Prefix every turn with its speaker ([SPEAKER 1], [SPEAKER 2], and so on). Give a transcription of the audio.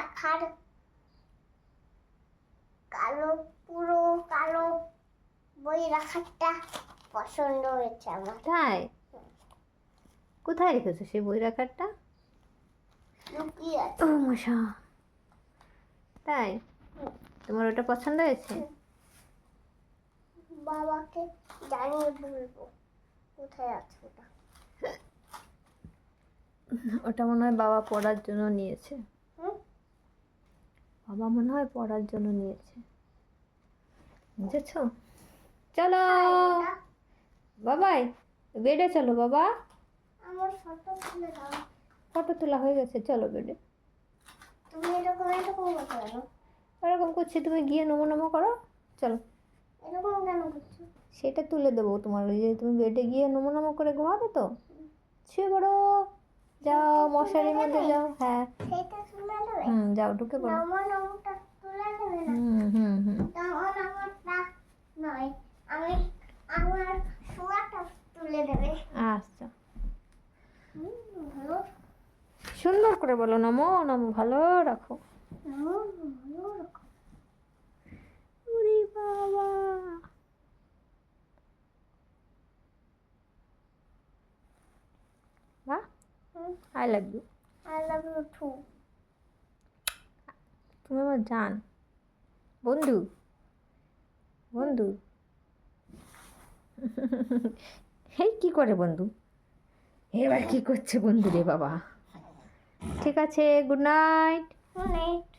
[SPEAKER 1] রাখার কালো, পুরো কালো বই রাখারটা পছন্দ হয়েছে আমার।
[SPEAKER 2] তাই? কোথায় রেখেছো সেই বই রাখারটা?
[SPEAKER 1] লুকিয়ে আছে।
[SPEAKER 2] ও মশা, তাই? তোমার ওটা পছন্দ হয়েছে?
[SPEAKER 1] বাবাকে জানিয়ে বলবো কোথায় আছে ওটা।
[SPEAKER 2] ওটা মনে হয় বাবা পড়ার জন্য নিয়েছে।
[SPEAKER 1] হুম?
[SPEAKER 2] বাবা মনে হয় পড়ার জন্য নিয়েছে, বুঝেছো? চলো
[SPEAKER 1] ওটা
[SPEAKER 2] বাবাই, বেডে চলো বাবা।
[SPEAKER 1] আমার ফটো তুলে দাও।
[SPEAKER 2] ফটো তোলা হয়ে গেছে, চলো বেডে।
[SPEAKER 1] তুমি এরকম এরকম করতে পারো।
[SPEAKER 2] এরকম করছি, তুমি গিয়ে নমো নমো করো। চলো,
[SPEAKER 1] এরকম কেন করছো?
[SPEAKER 2] সেটা তুলে দেবো তোমার, ওই যে তুমি বেডে গিয়ে নমো নমো করে ঘুমাবে তো, শুয়ে পড়ো। যাও মশারির মধ্যে যাও। হ্যাঁ
[SPEAKER 1] সেটা তুলে দেবে।
[SPEAKER 2] যাও ঢুকে পড়ো।
[SPEAKER 1] নমো নমোটা তুলে দেবে না।
[SPEAKER 2] হুম
[SPEAKER 1] নমো নমোটা নয়, আমি আমার শোয়াটা তুলে দেবে।
[SPEAKER 2] আচ্ছা,
[SPEAKER 1] ভালো
[SPEAKER 2] সুন্দর করে বলো নমো নমো, ভালো রাখো।
[SPEAKER 1] নমো ভালো রকম।
[SPEAKER 2] ওরে বাবা, বাহ, I love you.
[SPEAKER 1] I love you too.
[SPEAKER 2] তুমি আমার জান, বন্ধু, বন্ধু। এই কি করে বন্ধু, এবার কি করছে বন্ধু রে বাবা? ঠিক আছে, গুড নাইট।
[SPEAKER 1] Good night.